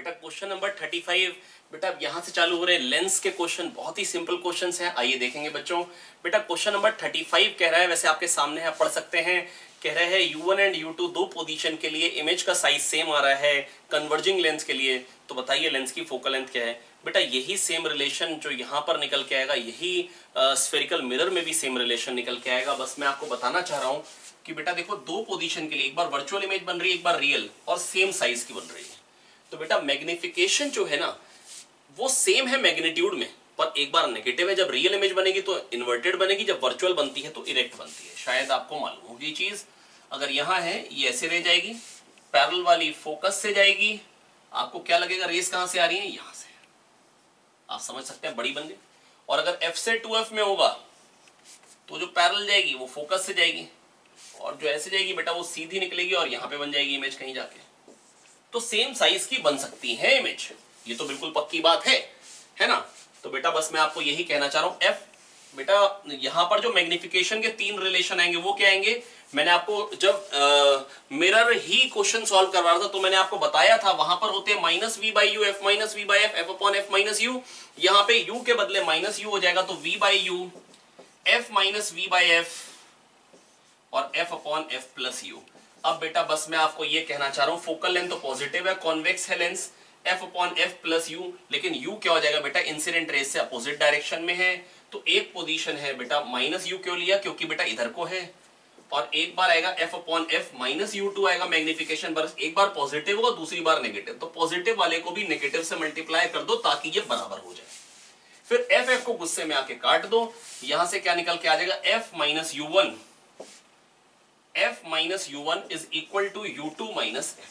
बेटा question number 35 बेटा अब यहाँ से चालू हो रहे हैं लेंस के क्वेश्चन। बहुत ही सिंपल क्वेश्चंस हैं, आइए देखेंगे बच्चों। बेटा क्वेश्चन नंबर 35 कह रहा है, वैसे आपके सामने है, पढ़ सकते हैं। कह रहे हैं U1 एंड U2 दो पोजीशन के लिए इमेज का साइज सेम आ रहा है कन्वर्जिंग लेंस के लिए, तो बताइए लेंस की फोकल लेंथ क्या है। बेटा यही सेम रिलेशन जो यहाँ पर निकल के आएगा, यही स्फेरिकल मिरर में भी सेम रिलेशन निकल के आएगा। बस मैं आपको बताना चाह रहा हूँ कि बेटा देखो दो पोजीशन के लिए एक बार वर्चुअल इमेज बन रही है, एक बार रियल, और सेम साइज की बन रही है। तो बेटा मैग्निफिकेशन जो है ना वो सेम है मैग्नीट्यूड में, पर एक बार नेगेटिव है। जब रियल इमेज बनेगी तो इन्वर्टेड बनेगी, जब वर्चुअल बनती है तो इरेक्ट बनती है। शायद आपको मालूम होगी ये चीज। अगर यहाँ है ये ऐसे रह जाएगी, पैरेलल वाली फोकस से जाएगी, आपको क्या लगेगा रेस कहां से आ रही है, यहां से। आप समझ सकते हैं, बड़ी बन गई। और अगर F से 2F में होगा तो जो पैरेलल जाएगी वो फोकस से जाएगी, और जो ऐसे जाएगी बेटा वो सीधी निकलेगी और यहां पे बन जाएगी इमेज कहीं जाके। तो सेम साइज की बन सकती है इमेज, ये तो बिल्कुल पक्की बात है ना। तो बेटा बस मैं आपको यही कहना चाह रहा हूं। F बेटा यहां पर जो मैग्निफिकेशन के तीन रिलेशन आएंगे वो क्या आएंगे, मैंने आपको जब मिरर ही क्वेश्चन सॉल्व करवा रहा था तो मैंने आपको बताया था, वहां पर होते हैं minus v by u, f minus v by f, f upon f minus u. यहां पे यू के बदले माइनस यू हो जाएगा, तो v by u, f minus v by f, और f upon f plus u. अब बेटा बस मैं आपको ये कहना चाह रहा हूं, फोकल लेंथ तो पॉजिटिव है, कॉन्वेक्स है lens, F upon f plus you, लेकिन यू क्या हो जाएगा बेटा, इंसिडेंट रेस से अपोजिट डायरेक्शन में है। तो एक पोजीशन है बेटा माइनस यू, क्यों लिया, क्योंकि बेटा इधर को है। और एक बार आएगा f upon f minus u two आएगा मैग्निफिकेशन, बस एक बार पॉजिटिव होगा दूसरी बार नेगेटिव, तो पॉजिटिव वाले को भी नेगेटिव से मल्टीप्लाई कर दो ताकि ये बराबर हो जाए। फिर एफ एफ को गुस्से में आके काट दो, यहां से क्या निकल के आ जाएगा, f minus u one, f minus u one is equal to u two minus f,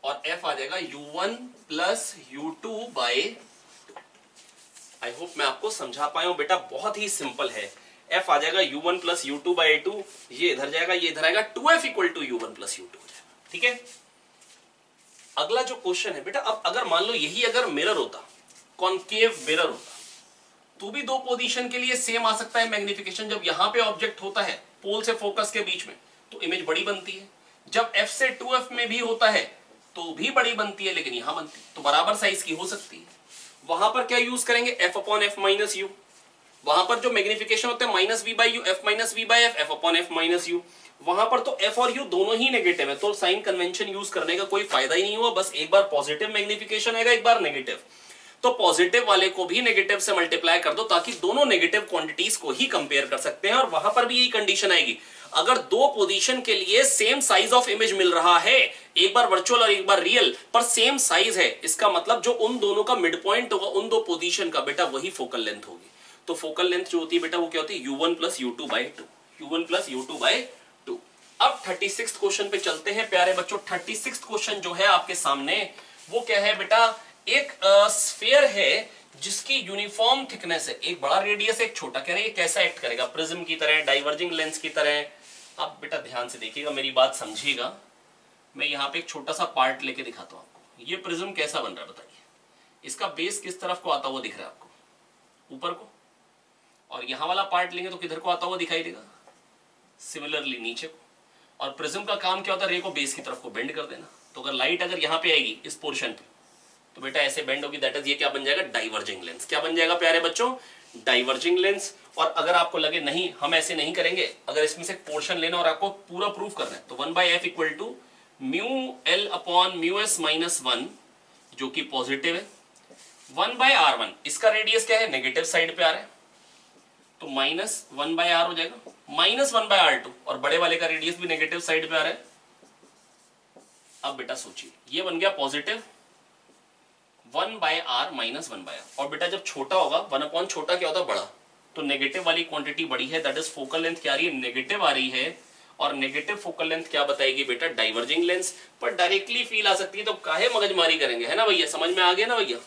और एफ आ जाएगा u1 प्लस u2 बाय। आई होप मैं आपको समझा पाया हूं बेटा, बहुत ही सिंपल है। f आ जाएगा u1 प्लस u2 बाय 2, ये इधर जाएगा ये इधर आएगा, 2f equal to u1 plus u2 हो जाएगा। ठीक है, अगला जो क्वेश्चन है बेटा, अब अगर मान लो यही अगर मिरर होता, कॉन्केव मिरर होता, तो भी दो पोजीशन के लिए सेम आ सकता है मैग्निफिकेशन। जब यहां पे ऑब्जेक्ट होता है पोल से फोकस के बीच में तो इमेज बड़ी बनती है, जब f से 2f में भी होता है तो भी बड़ी बनती है, लेकिन यहां बनती है तो बराबर साइज की हो सकती है। वहां पर क्या यूज करेंगे, f upon f minus u. वहां पर जो मैग्निफिकेशन होता है minus v by u, f minus v by f, f upon f minus u. वहां पर तो f और u दोनों ही नेगेटिव है, तो साइन कन्वेंशन यूज करने का कोई फायदा ही नहीं हुआ। बस एक बार पॉजिटिव मैग्निफिकेशन आएगा, एक बार नेगेटिव, तो पॉजिटिव वाले को भी नेगेटिव से मल्टीप्लाई कर दो ताकि दोनों नेगेटिव क्वांटिटीज को ही कंपेयर कर सकते हैं। और वहां पर भी यही कंडीशन आएगी, अगर दो पोजीशन के लिए सेम साइज ऑफ इमेज मिल रहा है, एक बार वर्चुअल और एक बार रियल, पर सेम साइज है, इसका मतलब जो उन दोनों का मिड पॉइंट होगा उन दो पोजीशन का बेटा वही फोकल लेंथ होगी। तो फोकल लेंथ जो होती है बेटा वो क्या होती है, u1 plus u2 by 2, u1 plus u2 by 2। अब 36 क्वेश्चन पे चलते हैं प्यारे बच्चों। 36 क्वेश्चन जो है आपके सामने वो क्या है बेटा, एक स्फीयर है जिसकी यूनिफॉर्म थिकनेस है, एक बड़ा रेडियस एक छोटा। कह रहे हैं कैसा एक्ट करेगा, प्रिज्म की तरह, डाइवर्जिंग लेंस की तरह। आप बेटा ध्यान से देखिएगा, मेरी बात समझिएगा। मैं यहाँ पे एक छोटा सा पार्ट लेके दिखाता हूँ आपको। ये प्रिज्म कैसा बन रहा है बताइए, इसका बेस किस तरफ को आता हुआ दिख रहा है आपको, ऊपर को, और यहाँ वाला पार्ट लेंगे तो किधर को आता हुआ दिखाई देगा, सिमिलरली नीचे को। और प्रिज्म का काम क्या होता है, रे को बेस की तरफ को बेंड कर देना। तो अगर लाइट अगर यहाँ पे आएगी इस पोर्शन पे तो बेटा ऐसे बेंड होगी, दैट इज ये क्या बन जाएगा, डाइवर्जिंग लेंस। क्या बन जाएगा प्यारे बच्चों, डाइवर्जिंग लेंस। और अगर आपको लगे नहीं हम ऐसे नहीं करेंगे, अगर इसमें से पोर्शन लेना और आपको पूरा प्रूफ करना है, तो 1 by f equal to mu l upon mu s minus 1 जो कि पॉजिटिव है, 1 बाई आर वन, इसका रेडियस क्या है, नेगेटिव साइड पे आ रहा है, तो माइनस 1 बाई आर हो जाएगा, माइनस 1 बाई आर टू, और बड़े वाले का रेडियस भी नेगेटिव साइड पे आ रहा है। अब बेटा सोचिए, ये बन गया positive 1 by r minus 1 by r. और बेटा जब छोटा होगा 1 अपॉन छोटा क्या होता है, बड़ा, तो नेगेटिव वाली क्वांटिटी बड़ी है, दैट इज फोकल लेंथ क्या आ रही है, नेगेटिव आ रही है। और नेगेटिव फोकल लेंथ क्या बताएगी बेटा, डाइवर्जिंग लेंस। पर डायरेक्टली फील आ सकती है, तो काहे मगजमारी करेंगे, है ना भैया, समझ में आ गया ना भैया।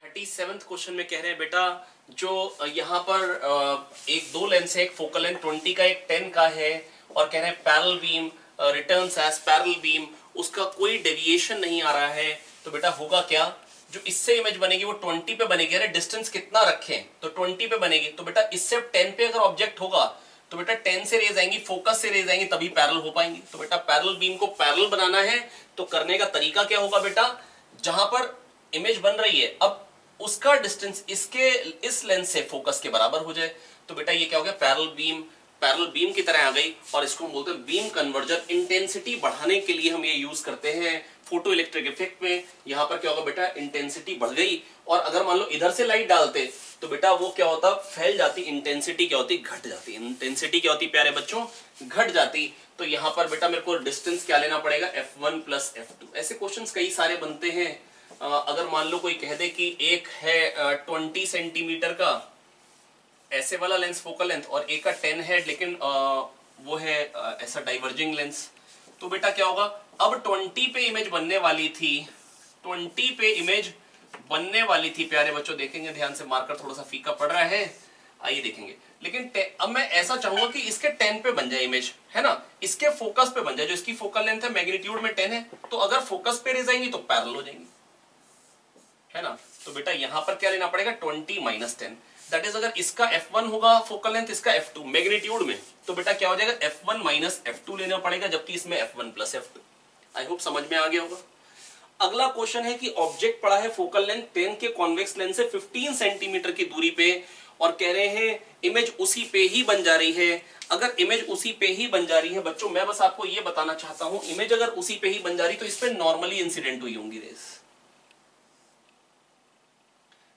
37th क्वेश्चन में कह रहे हैं बेटा, जो यहाँ पर एक दो लेंस है, एक फोकल लेंथ 20 का एक 10 का है, और कह रहे हैं parallel beam returns as parallel beam, उसका कोई डेविएशन नहीं आ रहा है। तो बेटा होगा क्या, जो इससे इमेज बनेगी वो 20 पे बनेगी। अरे डिस्टेंस कितना रखें, तो 20 पे बनेगी। तो बेटा इससे 10 पे अगर ऑब्जेक्ट होगा तो बेटा 10 से रेज आएंगी, फोकस से रेज आएंगी, तभी पैरेलल हो पाएंगी। तो बेटा पैरेलल बीम को पैरेलल बनाना है तो करने का तरीका क्या होगा बेटा, जहां पर इमेज बन रही है अब उसका डिस्टेंस इसके इस लेंस से फोकस के बराबर हो जाए, तो बेटा ये क्या हो गया, पैरेलल बीम की तरह आ गई। और इसको हम बोलते हैं बीम कन्वर्जन। इंटेंसिटी बढ़ाने के लिए हम ये यूज करते हैं फोटो इलेक्ट्रिक इफेक्ट में। यहां पर क्या होगा बेटा, इंटेंसिटी बढ़ गई, और अगर मान लो इधर से लाइट डालते तो बेटा वो क्या होता, फैल जाती, इंटेंसिटी क्या होती, घट जाती। इंटेंसिटी क्या होती प्यारे बच्चों, घट जाती। तो यहां पर बेटा मेरे को डिस्टेंस क्या लेना पड़ेगा, f1 प्लस f2। ऐसे क्वेश्चंस कई सारे बनते हैं। अगर मान लो कोई कह दे कि एक है 20 सेंटीमीटर का ऐसे वाला लेंस फोकल लेंथ, और एक का 10 है लेकिन वो है ऐसा डाइवर्जिंग लेंस, तो बेटा क्या होगा, अब 20 पे इमेज बनने वाली थी, 20 पे इमेज बनने वाली थी प्यारे बच्चों, देखेंगे ध्यान से, मार्कर थोड़ा सा फीका पड़ रहा है, आइए देखेंगे। लेकिन अब मैं ऐसा चाहूंगा कि इसके 10 पे बन जाए इमेज, है ना, इसके फोकस पे बन जाए, जो इसकी फोकल लेंथ है मैग्नीट्यूड में 10 है, तो अगर फोकस पे रह जाएंगी तो पैरेलल हो जाएंगी, है ना। तो बेटा यहां पर क्या लेना पड़ेगा, 20 माइनस 10, दैट इज अगर इसका f1 होगा फोकल लेंथ, इसका f2 मैग्नीट्यूड में, तो बेटा क्या हो जाएगा, f1 माइनस f2 लेना पड़ेगा, जबकि इसमें f1 plus f2। I hope समझ में आ गया होगा। अगला क्वेश्चन है कि ऑब्जेक्ट पड़ा है फोकल लेंथ 10 के कॉन्वेक्स लेंस से 15 सेंटीमीटर की दूरी पे, और कह रहे हैं इमेज उसी पे ही बन जा रही है। अगर इमेज उसी पे ही बन जा रही है बच्चों, मैं बस आपको ये बताना चाहता हूं, इमेज अगर उसी पे ही बन जा रही तो इस पे नॉर्मली इंसिडेंट हुई होंगी रेस,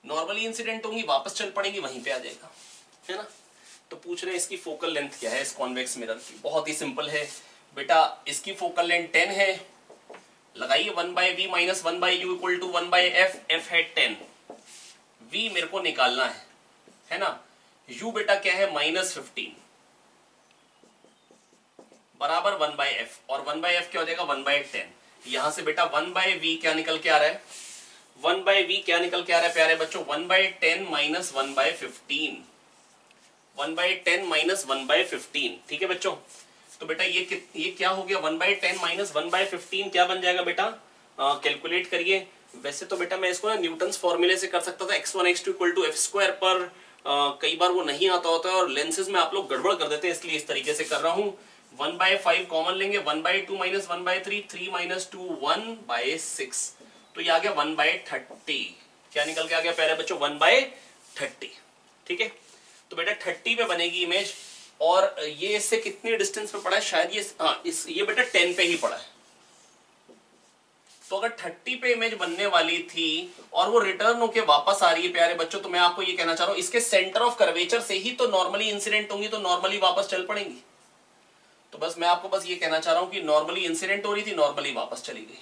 नॉर्मली इंसिडेंट होंगी, वापस चल पड़ेंगी, वहीं पे आ जाएगा, है ना। तो पूछ रहे हैं इसकी फोकल लेंथ क्या है इस कॉन्वेक्स मिरर की। बहुत ही सिंपल है बेटा, इसकी फोकल लेंथ 10 है, लगाइए 1/v minus 1/u equal to 1/f, f है 10, v मेरे को निकालना है ना, u बेटा क्या है -15 बराबर 1/f, और 1/f क्या हो जाएगा 1/10। यहां से बेटा 1/v क्या निकल के आ रहा है, 1/v क्या निकल के आ रहा है प्यारे बच्चों, 1/10 माइनस 1/15, 1/10 माइनस 1/15, ठीक है बच्चों। तो बेटा ये क्या हो गया, 1/10 माइनस 1/15 क्या बन जाएगा बेटा, कैलकुलेट करिए। वैसे तो बेटा मैं इसको ना न्यूटन्स फॉर्मूले से कर सकता था, x1 x2 equal to f², पर कई बार वो नहीं आता होता है और लेंसेज में आप लोग गड़बड़ कर देते हैं, इसलिए इस तरीके से कर रहा हूं। 1/5 कॉमन लेंगे, 1/2 माइनस 1/3, 3 माइनस 2 1/6, तो ये आ गया 1/30। क्या निकल के आ गया प्यारे बच्चों, 1/30, ठीक है। तो बेटा 30 पे बनेगी इमेज, और ये इससे कितनी डिस्टेंस पे पड़ा है, शायद ये बेटा 10 पे ही पड़ा है। तो अगर 30 पे इमेज बनने वाली थी और वो रिटर्न होके वापस आ रही है प्यारे बच्चों, तो मैं आपको ये कहना चाह रहा हूं इसके सेंटर ऑफ कर्वेचर से ही तो नॉर्मली इंसिडेंट होंगी, तो नॉर्मली वापस चल पड़ेंगी। तो बस मैं आपको बस ये कहना चाह रहा हूं कि नॉर्मली इंसिडेंट हो रही थी, नॉर्मली वापस चली गई,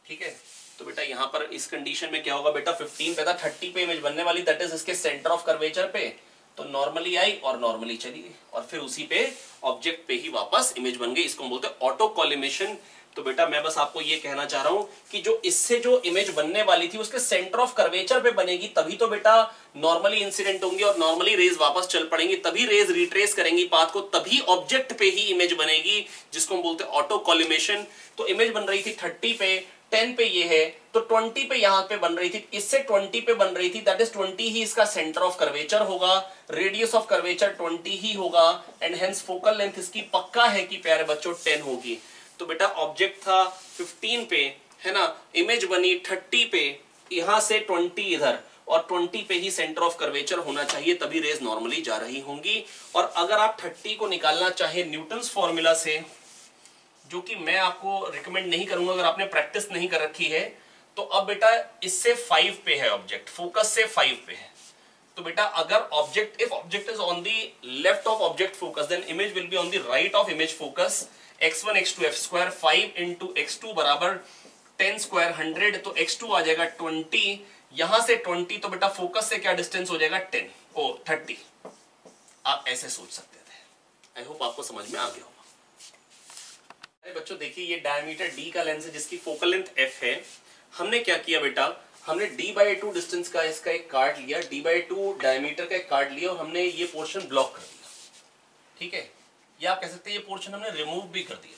ठीक है। तो बेटा यहां पर इस कंडीशन में क्या होगा बेटा, 15 पे था, 30 पे इमेज बनने वाली, दैट इज इसके सेंटर ऑफ कर्वेचर पे, तो नॉर्मली आई और नॉर्मली चली गई, और फिर उसी पे ऑब्जेक्ट पे ही वापस इमेज बन गई। इसको हम बोलते हैं ऑटो कॉलिमेशन। तो बेटा मैं बस आपको ये कहना चाह रहा हूं कि जो इससे जो इमेज बनने वाली थी उसके सेंटर ऑफ कर्वेचर पे बनेगी, तभी तो बेटा नॉर्मली इंसिडेंट होंगी और नॉर्मली रेज वापस चल पड़ेंगी, तभी रेज रिट्रेस करेंगी पाथ को, तभी ऑब्जेक्ट पे ही इमेज बनेगी, जिसको हम बोलते हैं ऑटो कॉलिमेशन। तो इमेज बन रही थी 30 पे, 10 पे ये है, तो 20 पे यहां पे बन रही थी, इससे 20 पे बन रही थी, दैट इज 20 ही इसका सेंटर ऑफ कर्वेचर होगा, रेडियस ऑफ कर्वेचर 20 ही होगा, एंड हेंस फोकल लेंथ इसकी पक्का है कि प्यारे बच्चों 10 होगी। तो बेटा ऑब्जेक्ट था 15 पे, है ना, इमेज बनी 30 पे, यहां से 20 इधर, और 20 पे ही सेंटर ऑफ कर्वेचर होना चाहिए, तभी रेज नॉर्मली जा रही होंगी। और अगर आप 30 को निकालना चाहे न्यूटन्स फॉर्मूला से, जो कि मैं आपको रिकमेंड नहीं करूंगा अगर आपने प्रैक्टिस नहीं कर रखी है, तो अब बेटा इससे 5 पे है ऑब्जेक्ट, फोकस से 5 पे है, तो बेटा अगर object, if object is on the left of object focus, then image will be on the right of image focus. x1 x2 f², 5 into x2 बराबर 10 स्क्वायर 100, तो x2 आ जाएगा 20, यहां से 20, तो बेटा फोकस से क्या डिस्टेंस हो जाएगा 30। आप ऐसे सोच सकते थे। आई होप आपको समझ में आ गया होगा। बच्चों देखिए ये डायमीटर d का लेंस है जिसकी फोकल लेंथ f है। हमने क्या किया बेटा, हमने d/2 डिस्टेंस का इसका एक कार्ड लिया, d/2 डायमीटर का एक कार्ड लिया, और हमने ये पोर्शन ब्लॉक कर दिया, ठीक है। या आप कह सकते हैं ये पोर्शन हमने रिमूव भी कर दिया।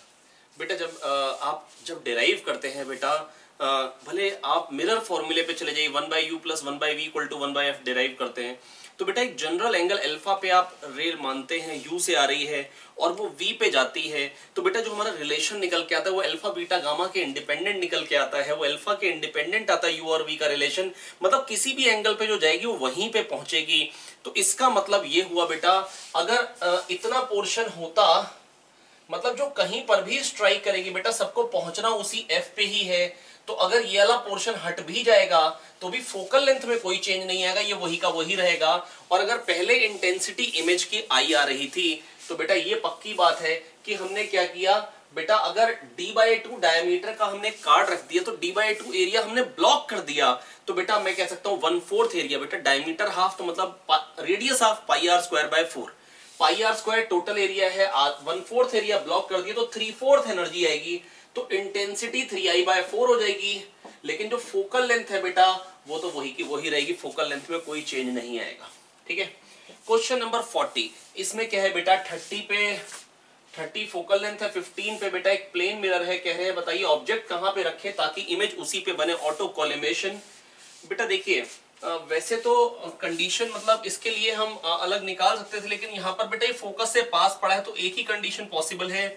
बेटा आप जब डिराइव करते हैं बेटा, भले आप मिरर फॉर्मूले पे चले जाइए, 1/u plus 1/v equal to 1/f derive करते हैं, तो बेटा एक जनरल एंगल अल्फा पे आप रे मानते हैं यू से आ रही है और वो वी पे जाती है, तो बेटा जो हमारा रिलेशन निकल के आता है वो अल्फा बीटा गामा के इंडिपेंडेंट निकल के आता है, वो अल्फा के इंडिपेंडेंट आता है यू और वी का रिलेशन, मतलब किसी भी एंगल पे जो जाएगी वो वहीं पे पहुंचेगी। तो इसका मतलब ये हुआ बेटा, अगर इतना पोर्शन होता, मतलब जो कहीं पर भी स्ट्राइक करेगी बेटा सबको पहुंचना उसी एफ पे ही है, तो अगर ये वाला पोर्शन हट भी जाएगा तो भी फोकल लेंथ में कोई चेंज नहीं आएगा, ये वही का वही रहेगा। और अगर पहले इंटेंसिटी इमेज की आई आ रही थी तो बेटा ये पक्की बात है कि हमने क्या किया बेटा, अगर d/2 डायमीटर का हमने कार्ड रख दिया तो d/2 एरिया हमने ब्लॉक कर दिया, तो बेटा मैं कह सकता हूं 1/4 एरिया, बेटा डायमीटर हाफ तो मतलब radius half πr²/4, πr² total area है, 1/4 एरिया ब्लॉक कर दिया तो 3/4 एनर्जी आएगी, तो इंटेंसिटी 3I/4 हो जाएगी। लेकिन जो फोकल लेंथ है बेटा वो तो वही की वही रहेगी, फोकल लेंथ में कोई चेंज नहीं आएगा। ठीक है, क्वेश्चन नंबर 40, इसमें क्या है बेटा 30 फोकल लेंथ है, 15 पे बेटा एक प्लेन मिरर है, कह रहे हैं बताइए ऑब्जेक्ट कहां पे रखे ताकि इमेज उसी पे बने, ऑटो कॉलिमेशन। बेटा देखिए वैसे तो कंडीशन मतलब इसके लिए हम अलग निकाल सकते थे, लेकिन यहां पर बेटा ये फोकस से पास पड़ा है तो एक ही कंडीशन पॉसिबल है,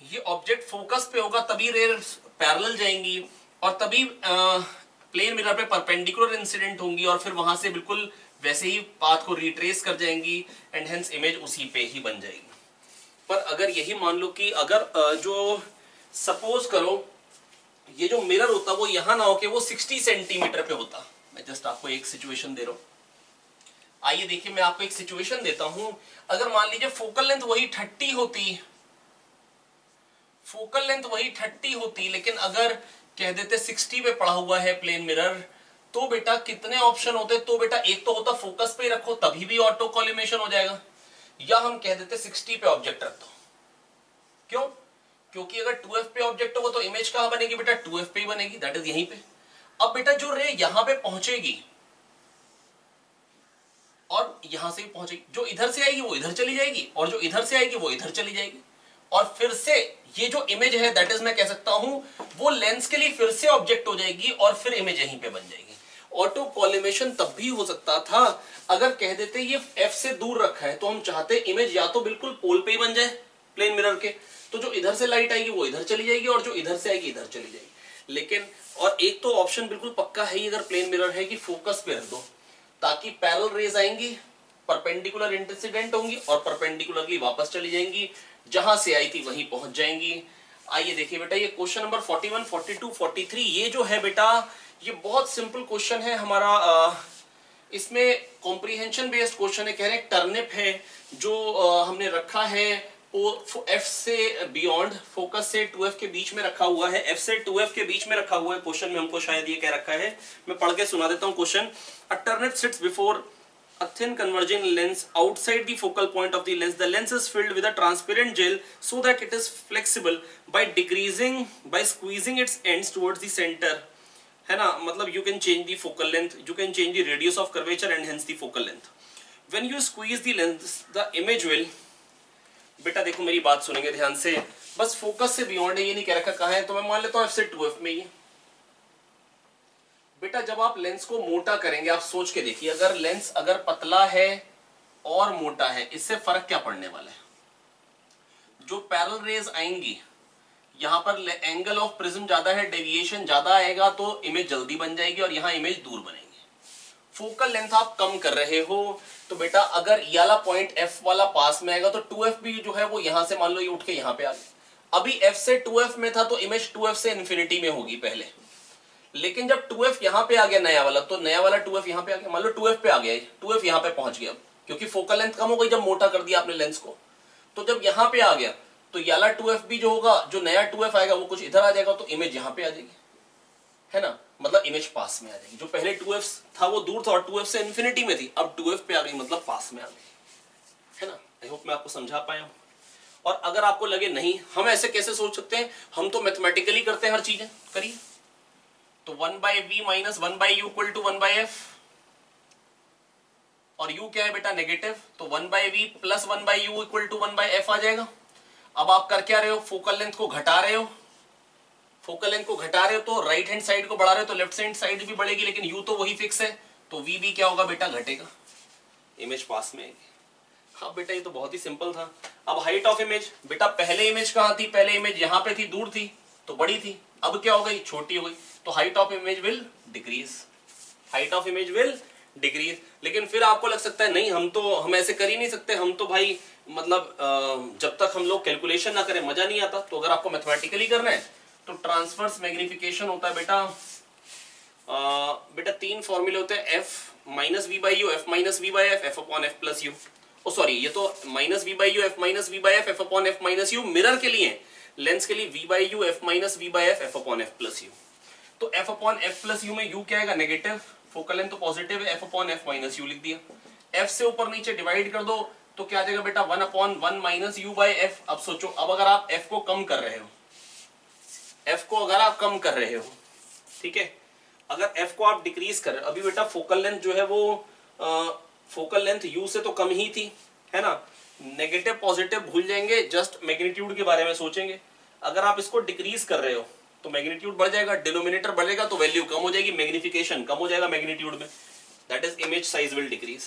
ये ऑब्जेक्ट फोकस पे होगा तभी रेज पैरेलल जाएंगी और तभी प्लेन मिरर पे परपेंडिकुलर इंसिडेंट होंगी और फिर वहां से बिल्कुल वैसे ही पाथ को रिट्रेस कर जाएंगी एंड हेंस इमेज उसी पे ही बन जाएगी। पर अगर यही मान लो कि अगर जो सपोज करो ये जो मिरर होता वो यहां ना होके वो 60 सेंटीमीटर पे होता, मैं जस्ट आपको एक सिचुएशन दे रहा हूं, आइए देखिए मैं आपको एक सिचुएशन देता हूं। अगर मान लीजिए फोकल लेंथ वही 30 होती, फोकल लेंथ वही 30 होती, लेकिन अगर कह देते 60 पे पड़ा हुआ है प्लेन मिरर, तो बेटा कितने ऑप्शन होते, तो बेटा एक तो होता फोकस पे रखो तभी भी ऑटो कॉलिमेशन हो जाएगा, या हम कह देते 60 पे ऑब्जेक्ट रख दो। क्यों? क्योंकि अगर 2f पे ऑब्जेक्ट होगा तो इमेज कहां बनेगी बेटा 2f पे ही बनेगी, दैट इज यहीं पे। अब बेटा जो रे यहां पे पहुंचेगी और यहां से भी पहुंचेगी, जो इधर से आएगी वो इधर चली जाएगी और जो इधर से आएगी वो इधर चली जाएगी, और फिर से ये जो इमेज है दैट इज मैं कह सकता हूं वो लेंस के लिए फिर से ऑब्जेक्ट हो जाएगी और फिर इमेज यहीं पे बन जाएगी। ऑटो कॉलिमेशन तब भी हो सकता था अगर कह देते ये f से दूर रखा है, तो हम चाहते इमेज या तो बिल्कुल पोल पे ही बन जाए प्लेन मिरर के, तो जो इधर से लाइट आएगी वो इधर चली जाएगी और जो इधर से आएगी इधर चली जाएगी। लेकिन और एक तो ऑप्शन बिल्कुल पक्का है ही अगर प्लेन मिरर है कि फोकस पे रख दो ताकि पैरेलल रेज आएंगी, परपेंडिकुलर इंसिडेंट होंगी और परपेंडिकुलरली वापस चली जाएंगी, जहां से आई थी वहीं पहुंच जाएंगी। आइए देखिए बेटा ये क्वेश्चन नंबर 41, 42, 43 ये जो है बेटा ये बहुत सिंपल क्वेश्चन है हमारा, इसमें कॉम्प्रीहेंशन बेस्ड क्वेश्चन है, कह रहे हैं टर्निप है जो हमने रखा है f से बियॉन्ड, फोकस से 2f के बीच में रखा हुआ है, f से 2f के बीच में रखा हुआ है, क्वेश्चन में हमको शायद ये कह रखा है, मैं पढ़ के सुना देता हूं question. A turnip sits before a thin converging lens outside the focal point of the lens. The lens is filled with a transparent gel so that it is flexible by squeezing its ends towards the center. है ना, मतलब you can change the focal length, you can change the radius of curvature and hence the focal length. When you squeeze the lens, the image will, बेटा देखो मेरी बात सुनेंगे ध्यान से, बस फोकस से बियॉन्ड है, ये नहीं कह रखा कहाँ है, तो मैं मान लेता हूँ f से 2f में ही। बेटा जब आप लेंस को मोटा करेंगे, आप सोच के देखिए अगर लेंस अगर पतला है और मोटा है इससे फर्क क्या पड़ने वाला है, जो पैरेलल रेज आएंगी यहां पर एंगल ऑफ प्रिज्म ज्यादा है, डेविएशन ज्यादा आएगा तो इमेज जल्दी बन जाएगी और यहां इमेज दूर बनेगी। फोकल लेंथ आप कम कर रहे हो तो बेटा अगर ये वाला पॉइंट f वाला पास में आएगा तो 2f भी जो है वो यहां से मान लो ये उठ के यहां पे आ गया, अभी f से 2f में था तो इमेज 2f से इन्फिनिटी में होगी पहले, लेकिन जब 2f यहां पे आ गया नया वाला तो नया वाला 2f यहां पे आ गया, मान लो 2f पे आ गया, 2f यहां पे पहुंच गया क्योंकि फोकल लेंथ कम हो गई जब मोटा कर दिया आपने लेंस को, तो जब यहां पे आ गया तो ये वाला 2f भी जो होगा, जो नया 2f आएगा वो कुछ इधर आ जाएगा तो इमेज यहां पे आ जाएगी, है ना, मतलब इमेज पास में आ जाएगी। जो पहले 2f था वो दूर था और 2f से इन्फिनिटी में थी, अब 2f पे आ गई मतलब पास में आ गई, है ना। आई होप मैं आपको समझा पाया हूं। और अगर आपको लगे नहीं हम ऐसे कैसे सोच सकते हैं, हम तो मैथमेटिकली करते हैं हर चीजें, करिए। तो 1/v minus 1/u equal to 1/f, और u क्या है बेटा नेगेटिव, तो 1/v plus 1/u equal to 1/f आ जाएगा। अब आप कर क्या रहे हो, फोकल लेंथ को घटा रहे हो, फोकल लेंथ को घटा रहे हो तो राइट हैंड साइड को बढ़ा रहे हो तो लेफ्ट हैंड साइड भी बढ़ेगी, लेकिन u तो वही फिक्स है तो वी बी क्या होगा बेटा, घटेगा, इमेज पास में आएगी। हाँ बेटा ये तो बहुत ही सिंपल था। अब हाइट ऑफ इमेज, बेटा पहले इमेज कहाँ थी, पहले इमेज यहाँ पे थी, दूर थी तो बड़ी थी, अब क्या हो गई, छोटी हो गई, तो height of image will decrease, height of image will decrease. लेकिन फिर आपको लग सकता है नहीं हम ऐसे कर ही नहीं सकते, हम तो भाई मतलब जब तक हम लोग कैलकुलेशन ना करें मजा नहीं आता। तो अगर आपको मैथमेटिकली करना है तो ट्रांसवर्स मैग्निफिकेशन होता है बेटा, बेटा 3 फॉर्मूले होते हैं, f minus v by u, f minus v by f, f upon f plus u. Oh sorry, ये तो minus v by u, f minus v by f, f upon f minus u mirror के लिए, lens के लिए v by u, f minus v by f, f upon f plus u. तो f upon f plus u में u क्या आएगा, negative, focal length तो positive है, F upon f minus you लिख दिया। एफ से ऊपर नीचे डिवाइड कर दो तो क्या आ जाएगा बेटा, 1 upon 1 minus you by f. अब सोचो, अब अगर आप एफ को कम कर रहे हो, एफ को अगर आप कम कर रहे हो, ठीक है, अगर एफ को आप डिक्रीज कर रहे हो, अभी बेटा फोकल लेंथ जो है वो फोकल लेंथ यू से तो कम ही थी, है ना, नेगेटिव पॉजिटिव भूल जाएंगे, जस्ट मैग्नीट्यूड के बारे में सोचेंगे। अगर आप इसको डिक्रीज कर रहे हो तो मैग्नीट्यूड बढ़ जाएगा, डिनोमिनेटर बढ़ेगा तो वैल्यू कम हो जाएगी, मैग्निफिकेशन कम हो जाएगा मैग्नीट्यूड में, that is image size will decrease,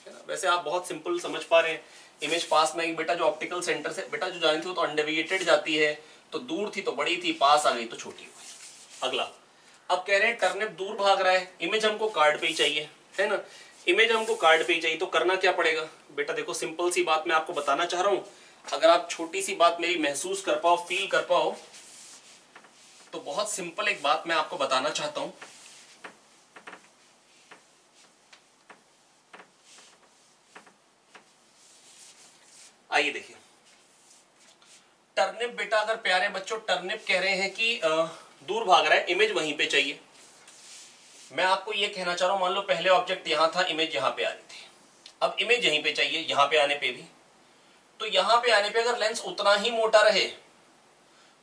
है ना। वैसे आप बहुत सिंपल समझ पा रहे हैं, इमेज पास में बेटा जो ऑप्टिकल सेंटर से बेटा जो जानी थी वो तो अनडेविएटेड जाती है, तो दूर थी तो बड़ी थी, पास आ गई तो छोटी हो गई। अगला, अब कह रहे हैं टर्निप दूर भाग रहा है, इमेज हमको कार्ड पे ही चाहिए, है ना, इमेज हमको कार्ड पे ही चाहिए, तो करना क्या पड़ेगा बेटा, देखो सिंपल सी बात मैं आपको बताना चाह रहा हूं, अगर आप छोटी सी बात मेरी महसूस कर पाओ, फील कर पाओ, तो बहुत सिंपल एक बात मैं आपको बताना चाहता हूं। आइए देखिए, टर्निप बेटा, अगर प्यारे बच्चों टर्निप कह रहे हैं कि दूर भाग रहा है, इमेज वहीं पे चाहिए। मैं आपको ये कहना चाह रहा हूं, मान लो पहले ऑब्जेक्ट यहां था, इमेज यहां पे आ रही थी, अब इमेज यहीं पे चाहिए, यहां पे आने पे भी, तो यहां पे आने पे अगर लेंस उतना ही मोटा रहे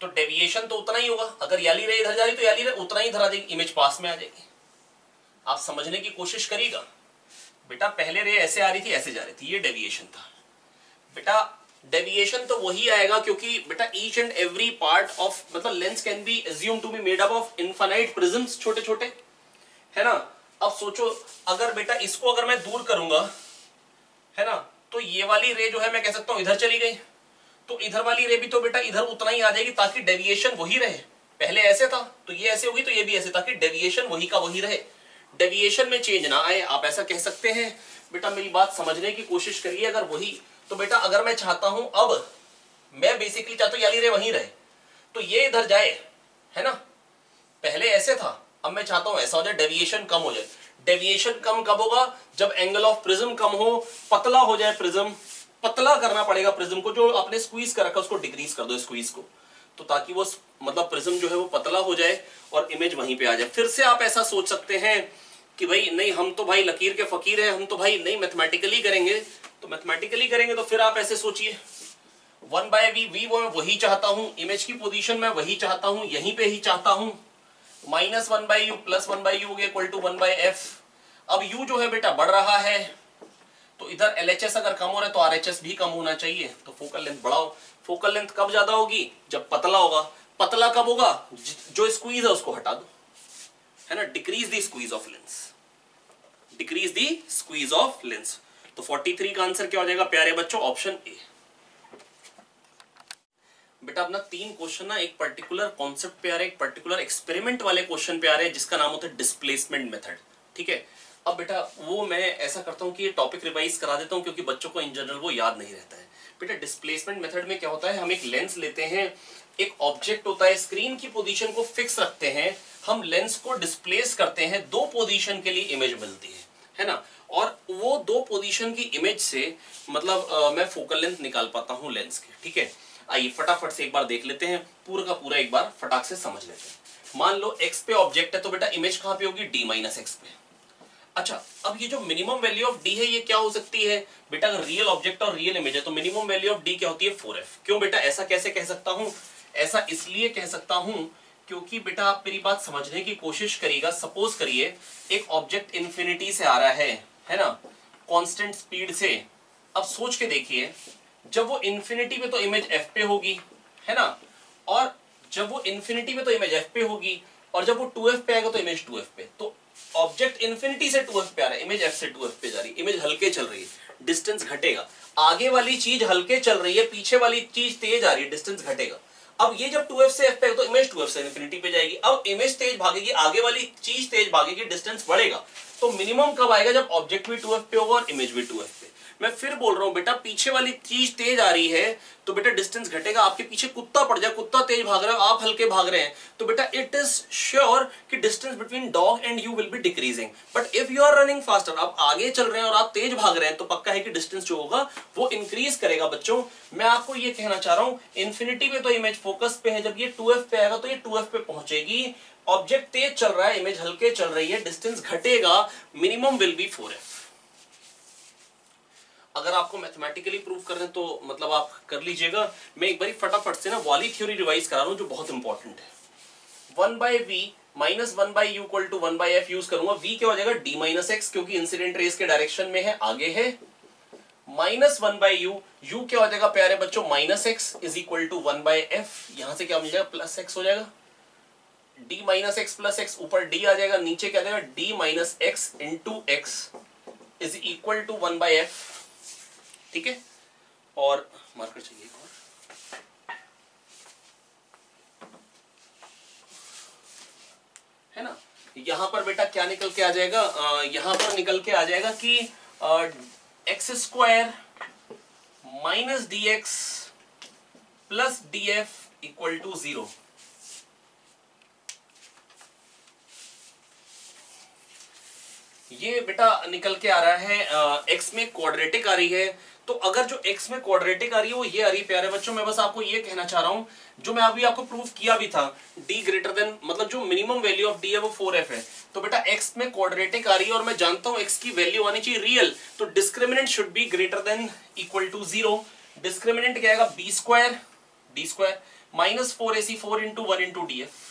तो डेविएशन तो उतना ही होगा, अगर याली रे इधर जा रही तो याली रे उतना ही इधर आ जाएगी, इमेज पास में आ जाएगी। आप समझने की कोशिश करिएगा, बेटा पहले रे ऐसे आ रही थी, ऐसे जा रही थी, ये डेविएशन था बेटा, डेविएशन तो वही आएगा क्योंकि बेटा each and every part of मतलब lens can be assume to be made up of infinite prisms, छोटे छोटे, है ना। अब सोचो, अगर बेटा इसको अगर मैं दूर करूंगा, है ना, तो ये वाली रे जो है मैं कह सकता हूं इधर चली गई, तो इधर वाली रे भी तो बेटा इधर उतना ही आ जाएगी, ताकि डेविएशन वही रहे। पहले ऐसे था तो ये ऐसे होगी, तो ये भी ऐसे, ताकि डेविएशन वही का वही रहे, डेविएशन में चेंज ना आए, आप ऐसा कह सकते हैं। बेटा मेरी बात समझने की कोशिश करिए, अगर वही, तो बेटा अगर मैं चाहता हूं, अब मैं बेसिकली चाहता हूं याली रे वहीं रहे, तो ये इधर जाए, है ना, पहले ऐसे था, अब मैं चाहता हूं ऐसा हो जाए, डेविएशन कम हो जाए। डेविएशन कम कब होगा, जब एंगल ऑफ प्रिज्म कम हो, पतला हो जाए प्रिज्म, पतला करना पड़ेगा प्रिज्म को, जो आपने स्क्वीज कर रखा उसको डिक्रीज कर दो, स्क्वीज को, तो ताकि वो मतलब प्रिज्म जो है वो पतला हो जाए और इमेज वहीं पे आ जाए। फिर से आप ऐसा सोच सकते हैं कि भाई नहीं, हम तो भाई लकीर के फकीर हैं, हम तो भाई नहीं मैथमेटिकली करेंगे, तो मैथमेटिकली करेंगे तो फिर आप ऐसे सोचिए, 1 बाय वी वो मैं वही चाहता हूं, इमेज की पोजीशन मैं वही चाहता हूं, यहीं पे ही चाहता हूं, minus 1 by u plus 1 by u equal to 1 by f. अब यू जो है बेटा बढ़ रहा है, तो इधर LHS अगर कम हो रहा है तो RHS भी कम होना चाहिए, तो फोकल लेंथ बढ़ाओ। फोकल लेंथ कब ज्यादा होगी, जब पतला होगा। पतला कब होगा, जो स्क्वीज है उसको हटा दो, है ना, decrease the squeeze of lens, decrease the squeeze of lens. तो 43 का आंसर क्या हो जाएगा प्यारे बच्चों, ऑप्शन ए। बेटा अपना 3 क्वेश्चन ना एक पर्टिकुलर कॉन्सेप्ट पे आ रहे हैं, एक पर्टिकुलर एक्सपेरिमेंट वाले क्वेश्चन पे आ रहे हैं, जिसका नाम होता है डिस्प्लेसमेंट मेथड, ठीक है। अब बेटा वो मैं ऐसा करता हूं कि ये टॉपिक रिवाइज करा देता हूं, क्योंकि बच्चों को इन जनरल वो याद नहीं रहता है। बेटा डिस्प्लेसमेंट मेथड में क्या होता है, हम एक लेंस लेते हैं, एक ऑब्जेक्ट होता है, स्क्रीन की पोजीशन को फिक्स रखते हैं, हम लेंस को डिस्प्लेस करते हैं, 2 पोजीशन के लिए इमेज मिलती है ना, और वो 2 पोजीशन की इमेज से मतलब मैं फोकल लेंथ निकाल पाता हूं लेंस के, ठीक है। आइए फटाफट से एक बार देख लेते हैं, पूरा का पूरा एक बार फटाक से समझ लेते हैं। मान लो x पे ऑब्जेक्ट है, तो बेटा इमेज कहां पे होगी, d माइनस एक्स पे। अच्छा, अब ये जो मिनिमम वैल्यू ऑफ d है ये क्या हो सकती है बेटा, अगर रियल ऑब्जेक्ट और रियल इमेज है तो मिनिमम वैल्यू ऑफ d क्या होती है, 4f। क्यों बेटा ऐसा कैसे कह सकता हूं, ऐसा इसलिए कह सकता हूं क्योंकि बेटा आप मेरी बात समझने की कोशिश करिएगा। सपोज करिए एक ऑब्जेक्ट इंफिनिटी से आ रहा है ना, कांस्टेंट स्पीड से। अब सोच के देखिए, जब वो इंफिनिटी पे तो इमेज f पे होगी, है ना, और जब वो इंफिनिटी पे तो इमेज f पे होगी, और जब वो 2f पे आएगा तो इमेज 2f पे। तो ऑब्जेक्ट इन्फिनिटी से 2f पे आ रहा है, इमेज f से 2f पे जा रही है, इमेज हल्के चल रही है, डिस्टेंस घटेगा। आगे वाली चीज हल्के चल रही है, पीछे वाली चीज तेज आ रही है, डिस्टेंस घटेगा। अब ये जब 2f से f पे तो इमेज 2f से इन्फिनिटी पे जाएगी। अब इमेज तेज भागेगी, आगे वाली चीज तेज भागेगी, डिस्टेंस बढ़ेगा। तो मिनिमम कब आएगा? जब ऑब्जेक्ट भी 2f पे होगा और इमेज भी 2f पे। मैं फिर बोल रहा हूं बेटा, पीछे वाली चीज तेज आ रही है तो बेटा डिस्टेंस घटेगा। आपके पीछे कुत्ता पड़ जाए, कुत्ता तेज भाग रहा है, आप हल्के भाग रहे हैं, तो बेटा इट इज श्योर कि distance between dog and you will be decreasing. But if you are running faster, आप आगे चल रहे हैं और आप तेज भाग रहे हैं, तो पक्का है कि डिस्टेंस जो होगा वो इंक्रीज करेगा। बच्चों मैं आपको ये कहना चाह रहा हूं, इन्फिनिटी पे तो इमेज फोकस पे है, जब ये 2f पे आएगा तो ये 2f पे पहुंचेगी। ऑब्जेक्ट तेज चल रहा है, इमेज हल्के चल रही है, डिस्टेंस घटेगा, मिनिमम विल बी 4f। अगर आपको मैथमेटिकली प्रूव करना है तो मतलब आप कर लीजिएगा। मैं एक बार फटाफट से ना वाली थ्योरी रिवाइज करा रहा हूं जो बहुत इंपॉर्टेंट है। 1/v minus 1/u equal to 1/f use करूंगा। v क्या हो जाएगा? d माइनस एक्स, क्योंकि इंसिडेंट रेस के डायरेक्शन में है, आगे है। माइनस 1/u, u क्या हो जाएगा प्यारे बच्चों? Minus x is equal to 1/f। यहां से क्या मिल जाएगा? प्लस एक्स हो जाएगा। d minus x plus x, ऊपर d आ जाएगा, नीचे क्या आ जाएगा? d minus x into x is equal to 1/f। ठीक है, और मार्कर चाहिए एक और, है ना। यहां पर बेटा क्या निकल के आ जाएगा? यहां पर निकल के आ जाएगा कि x square minus d x plus d f equal to 0। ये बेटा निकल के आ रहा है, एक्स में क्वाड्रेटिक आ रही है। तो अगर जो x में क्वाड्रेटिक आ रही है वो ये आ रही है प्यारे बच्चों। मैं बस आपको ये कहना चाह रहा हूं, जो मैं अभी आपको प्रूफ किया भी था, d ग्रेटर देन, मतलब जो मिनिमम वैल्यू ऑफ d है वो 4f है। तो बेटा x में क्वाड्रेटिक आ रही है और मैं जानता हूं x की वैल्यू आनी चाहिए रियल, तो discriminant should be greater than equal to 0। Discriminant क्या आएगा? b square d square minus 4ac 4 into 1 into d f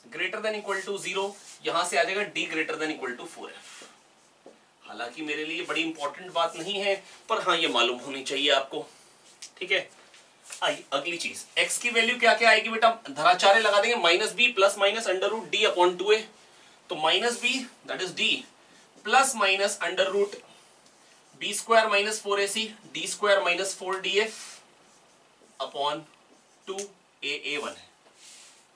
greater than equal to 0। यहां से आ जाएगा d greater than equal to 4f। हालांकि मेरे लिए बड़ी इंपॉर्टेंट बात नहीं है, पर हाँ ये मालूम होनी चाहिए आपको। ठीक है, आई अगली चीज, x की वैल्यू क्या क्या आएगी बेटा? धराचार्य लगा देंगे, minus b plus minus under root d upon 2a। तो minus b that is d plus minus under root b square minus 4ac d square minus 4df upon 2a1 है।